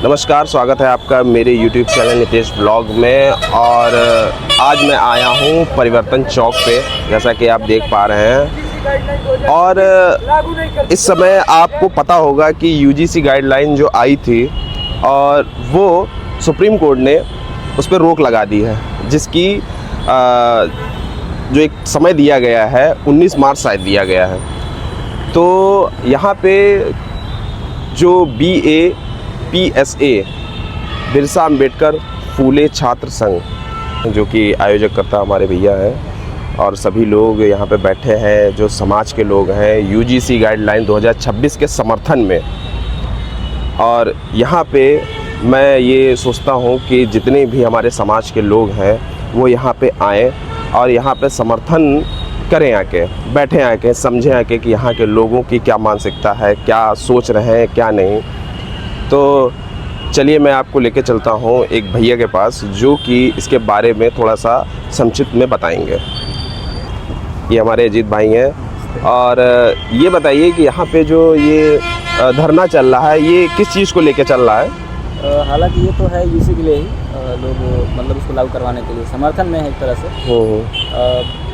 नमस्कार, स्वागत है आपका मेरे YouTube चैनल नितेश ब्लॉग में। और आज मैं आया हूँ परिवर्तन चौक पे, जैसा कि आप देख पा रहे हैं। और इस समय आपको पता होगा कि UGC गाइडलाइन जो आई थी और वो सुप्रीम कोर्ट ने उस पर रोक लगा दी है, जिसकी जो एक समय दिया गया है 19 मार्च शायद दिया गया है। तो यहाँ पे जो BAPSA बिरसा अम्बेडकर फूले छात्र संघ, जो कि आयोजक करता हमारे भैया हैं, और सभी लोग यहाँ पे बैठे हैं जो समाज के लोग हैं UGC गाइडलाइन 2026 के समर्थन में। और यहाँ पे मैं ये सोचता हूँ कि जितने भी हमारे समाज के लोग हैं वो यहाँ पे आएँ और यहाँ पे समर्थन करें, आके बैठें, आके समझें, आके कि यहाँ के लोगों की क्या मानसिकता है, क्या सोच रहे हैं, क्या नहीं। तो चलिए मैं आपको लेके चलता हूँ एक भैया के पास, जो कि इसके बारे में थोड़ा सा संक्षिप्त में बताएंगे। ये हमारे अजीत भाई हैं। और ये बताइए कि यहाँ पे जो ये धरना चल रहा है, ये किस चीज़ को लेके चल रहा है? हालांकि ये तो है UGC के लिए ही, लोग मतलब इसको लागू करवाने के लिए समर्थन में है एक तरह से।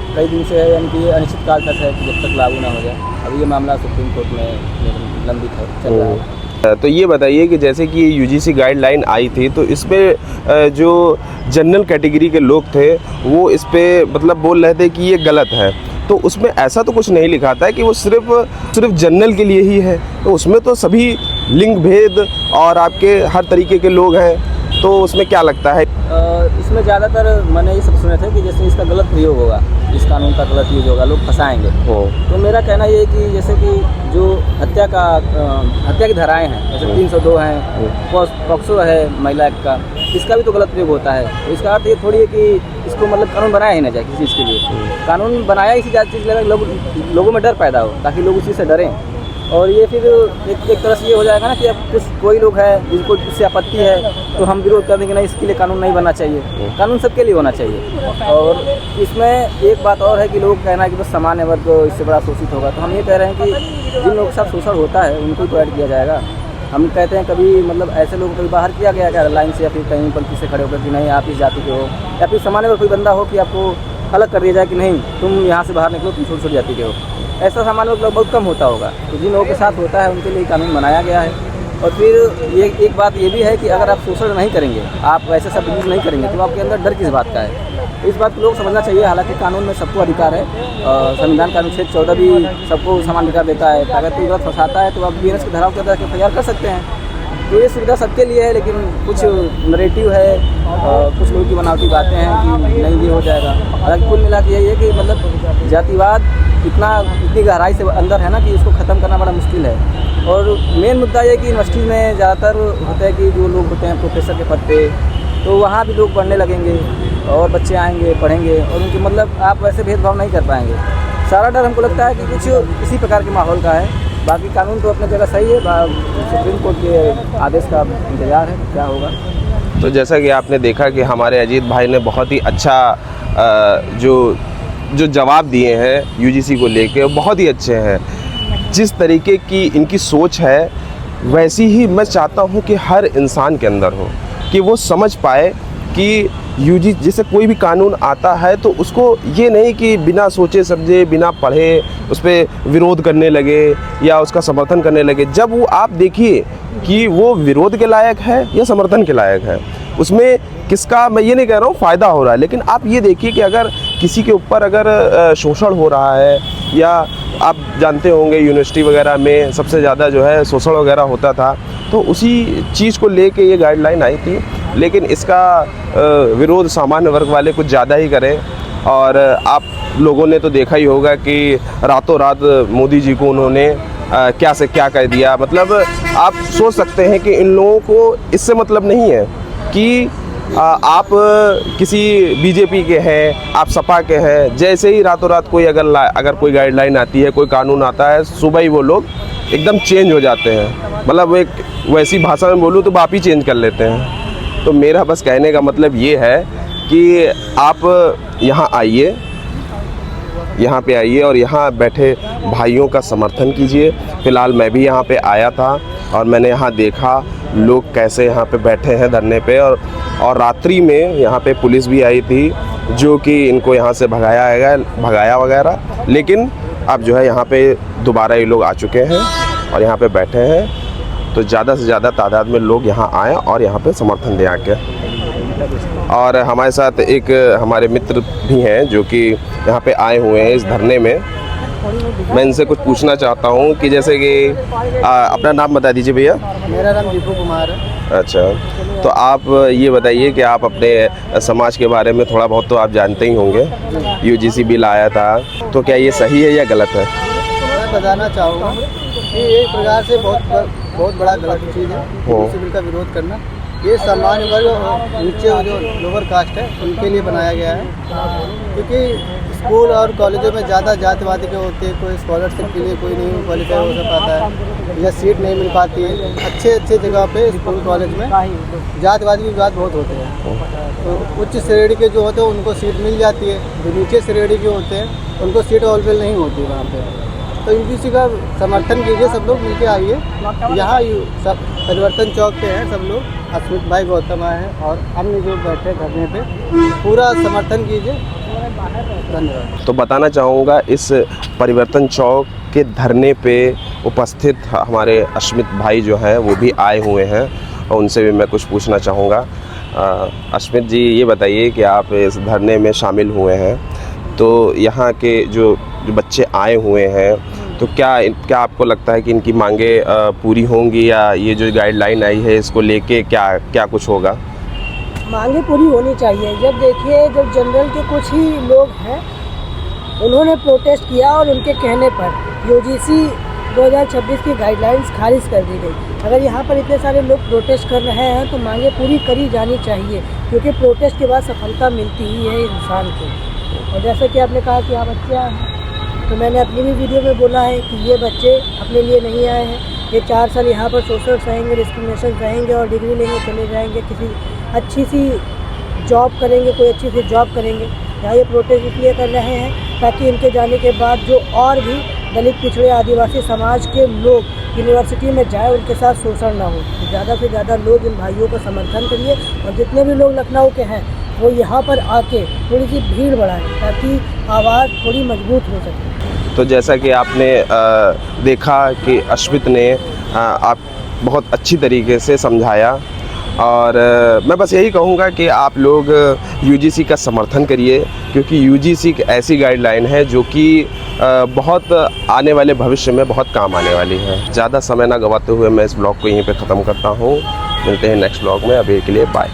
कई दिन से है, यानी कि अनिश्चित काल तक है कि जब तक लागू ना हो जाए। अभी ये मामला सुप्रीम कोर्ट में लंबित है, चल रहा है। तो ये बताइए कि जैसे कि UGC गाइडलाइन आई थी, तो इस पे जो जनरल कैटेगरी के लोग थे वो इस पे मतलब बोल रहे थे कि ये गलत है। तो उसमें ऐसा तो कुछ नहीं लिखा था कि वो सिर्फ जनरल के लिए ही है। तो उसमें तो सभी लिंग भेद और आपके हर तरीके के लोग हैं। तो उसमें क्या लगता है? इसमें ज़्यादातर मैंने ये सब सुने थे कि जैसे इसका गलत प्रयोग होगा, इस कानून का गलत यूज होगा, लोग फंसाएंगे। तो मेरा कहना ये है कि जैसे कि जो हत्या की धाराएं हैं, जैसे 302 हैं, पॉक्सो है महिला एक्ट का, इसका भी तो गलत प्रयोग होता है। तो इसका अर्थ ये थोड़ी है कि इसको मतलब कानून बनाया ही ना जाए किसी चीज़ के लिए। कानून बनाया इसी चीज़ के लिए लोगों में डर पैदा हो, ताकि लोग उसी से डरें। और ये फिर एक तरह से ये हो जाएगा ना कि अब कोई लोग हैं जिनको इससे आपत्ति है, तो हम विरोध कर देंगे, नहीं इसके लिए कानून नहीं बनना चाहिए। कानून सबके लिए होना चाहिए। और इसमें एक बात और है कि लोग कहना है कि बस सामान्य वर्ग इससे बड़ा शोषित होगा। तो हम ये कह रहे हैं कि जिन लोगों के साथ शोषण होता है उनको तो ऐड किया जाएगा। हम कहते हैं कभी मतलब ऐसे लोगों को कभी बाहर किया गया क्या लाइन से, या फिर कहीं पंक्ति से खड़े होकर कि नहीं आप इस जाति के हो, या फिर सामान्य वर्ग कोई बंदा हो कि आपको अलग कर दिया जाए कि नहीं तुम यहाँ से बाहर निकलो, तुम छोटी जाति के हो। ऐसा सामान्य लोग बहुत कम होता होगा। तो जिन लोगों के साथ होता है उनके लिए कानून बनाया गया है। और फिर ये एक बात ये भी है कि अगर आप शोषण नहीं करेंगे, आप वैसे सब यूज़ नहीं करेंगे, तो आपके अंदर डर किस बात का है? इस बात को लोग समझना चाहिए। हालांकि कानून में सबको अधिकार है, संविधान का अनुच्छेद 14 भी सबको समान अधिकार देता है। अगर कोई गलत फंसाता है तो आप BNS के धाराओं के तहत FIR कर सकते हैं। तो ये सुविधा सबके लिए है, लेकिन कुछ नरेटिव है, कुछ लोगों की बनावटी बातें हैं कि नहीं ये हो जाएगा। हालांकि कुल मिला के यही है कि मतलब जातिवाद इतनी गहराई से अंदर है ना कि उसको ख़त्म करना बड़ा मुश्किल है। और मेन मुद्दा ये है कि यूनिवर्सिटी में ज़्यादातर होता है कि जो लोग होते हैं प्रोफेसर के पद पे, तो वहाँ भी लोग पढ़ने लगेंगे और बच्चे आएंगे पढ़ेंगे, और उनके मतलब आप वैसे भेदभाव नहीं कर पाएंगे। सारा डर हमको लगता है कि कुछ इसी प्रकार के माहौल का है। बाकी कानून तो अपनी जगह सही है, सुप्रीम कोर्ट के आदेश का इंतज़ार है क्या होगा। तो जैसा कि आपने देखा कि हमारे अजीत भाई ने बहुत ही अच्छा जो जवाब दिए हैं UGC को लेके, बहुत ही अच्छे हैं। जिस तरीके की इनकी सोच है वैसी ही मैं चाहता हूँ कि हर इंसान के अंदर हो, कि वो समझ पाए कि UGC जैसे कोई भी कानून आता है तो उसको ये नहीं कि बिना सोचे समझे, बिना पढ़े उस पर विरोध करने लगे या उसका समर्थन करने लगे। जब वो आप देखिए कि वो विरोध के लायक है या समर्थन के लायक है, उसमें किसका, मैं ये नहीं कह रहा हूँ फ़ायदा हो रहा है, लेकिन आप ये देखिए कि अगर किसी के ऊपर अगर शोषण हो रहा है, या आप जानते होंगे यूनिवर्सिटी वगैरह में सबसे ज़्यादा जो है शोषण वगैरह होता था, तो उसी चीज़ को लेके ये गाइडलाइन आई थी। लेकिन इसका विरोध सामान्य वर्ग वाले कुछ ज़्यादा ही करें। और आप लोगों ने तो देखा ही होगा कि रातों रात मोदी जी को उन्होंने क्या से क्या कह दिया। मतलब आप सोच सकते हैं कि इन लोगों को इससे मतलब नहीं है कि आप किसी BJP के हैं, आप सपा के हैं। जैसे ही रातों रात कोई अगर कोई गाइडलाइन आती है, कोई कानून आता है, सुबह ही वो लोग एकदम चेंज हो जाते हैं। मतलब एक वैसी भाषा में बोलूँ तो बाप ही चेंज कर लेते हैं। तो मेरा बस कहने का मतलब ये है कि आप यहाँ आइए, यहाँ पे आइए और यहाँ बैठे भाइयों का समर्थन कीजिए। फ़िलहाल मैं भी यहाँ पे आया था और मैंने यहाँ देखा लोग कैसे यहाँ पे बैठे हैं धरने पे, और रात्रि में यहाँ पे पुलिस भी आई थी जो कि इनको यहाँ से भगाया वगैरह, लेकिन अब जो है यहाँ पे दोबारा ये लोग आ चुके हैं और यहाँ पे बैठे हैं। तो ज़्यादा से ज़्यादा तादाद में लोग यहाँ आएँ और यहाँ पे समर्थन दें आके। और हमारे साथ एक हमारे मित्र भी हैं जो कि यहाँ पे आए हुए हैं इस धरने में। मैं इनसे कुछ पूछना चाहता हूँ कि जैसे कि अपना नाम बता दीजिए भैया। मेरा नाम दीपू कुमार है। अच्छा, तो आप ये बताइए कि आप अपने समाज के बारे में थोड़ा बहुत तो आप जानते ही होंगे। यूजीसी बिल आया था, तो क्या ये सही है या गलत है? मैं बताना चाहूँगा कि एक प्रकार से बहुत बड़ा गलत चीज़ है यूजीसी बिल का विरोध करना। ये सामान्य वर्ग और नीचे जो लोअर कास्ट है उनके लिए बनाया गया है, क्योंकि स्कूल और कॉलेजों में ज़्यादा जातिवादी के होते हैं। कोई स्कॉलरशिप के लिए कोई नहीं क्वालिफाई हो पाता है या सीट नहीं मिल पाती है। अच्छे जगह पे स्कूल कॉलेज में जातिवादी विवाद बहुत होते हैं। तो उच्च श्रेणी के जो होते हैं उनको सीट मिल जाती है, जो नीचे श्रेणी के होते हैं उनको सीट अवेलेबल नहीं होती वहाँ पे। तो यूजीसी का समर्थन कीजिए, सब लोग मिलके आइए। यहाँ सब परिवर्तन चौक पे हैं सब लोग, अस्मित भाई गौतम आए हैं और अन्य जो बैठे धरने पे, पूरा समर्थन कीजिए। धन्यवाद। तो बताना चाहूँगा इस परिवर्तन चौक के धरने पे उपस्थित हमारे अस्मित भाई जो हैं वो भी आए हुए हैं और उनसे भी मैं कुछ पूछना चाहूँगा। अस्मित जी, ये बताइए कि आप इस धरने में शामिल हुए हैं, तो यहाँ के जो बच्चे आए हुए हैं, तो क्या आपको लगता है कि इनकी मांगे पूरी होंगी या ये जो गाइडलाइन आई है इसको लेके क्या कुछ होगा? मांगे पूरी होनी चाहिए। जब देखिए, जब जनरल के कुछ ही लोग हैं उन्होंने प्रोटेस्ट किया और उनके कहने पर यूजीसी 2026 की गाइडलाइंस खारिज कर दी गई। अगर यहाँ पर इतने सारे लोग प्रोटेस्ट कर रहे हैं तो मांगे पूरी करी जानी चाहिए, क्योंकि प्रोटेस्ट के बाद सफलता मिलती ही है इंसान को। और जैसे कि आपने कहा कि आप बच्चे आए हैं, तो मैंने अपनी भी वीडियो में बोला है कि ये बच्चे अपने लिए नहीं आए हैं। ये 4 साल यहाँ पर शोषण सहेंगे, डिस्क्रिमिनेशन सहेंगे और डिग्री लेंगे चले जाएंगे, किसी अच्छी सी जॉब करेंगे, कोई अच्छी सी जॉब करेंगे। यहाँ ये प्रोटेस्ट इसलिए कर रहे हैं ताकि इनके जाने के बाद जो और भी दलित, पिछड़े, आदिवासी समाज के लोग यूनिवर्सिटी में जाए, उनके साथ शोषण ना हो। तो ज़्यादा से ज़्यादा लोग इन भाइयों का समर्थन करिए और जितने भी लोग लखनऊ के हैं वो यहाँ पर आके थोड़ी सी भीड़ बढ़ाएं ताकि आवाज़ थोड़ी मजबूत हो सके। तो जैसा कि आपने देखा कि अस्मित ने आप बहुत अच्छी तरीके से समझाया, और मैं बस यही कहूँगा कि आप लोग यूजीसी का समर्थन करिए, क्योंकि यूजीसी एक ऐसी गाइडलाइन है जो कि बहुत आने वाले भविष्य में बहुत काम आने वाली है। ज़्यादा समय ना गवाते हुए मैं इस ब्लॉग को यहीं पे ख़त्म करता हूँ। मिलते हैं नेक्स्ट ब्लॉग में, अभी के लिए बाय।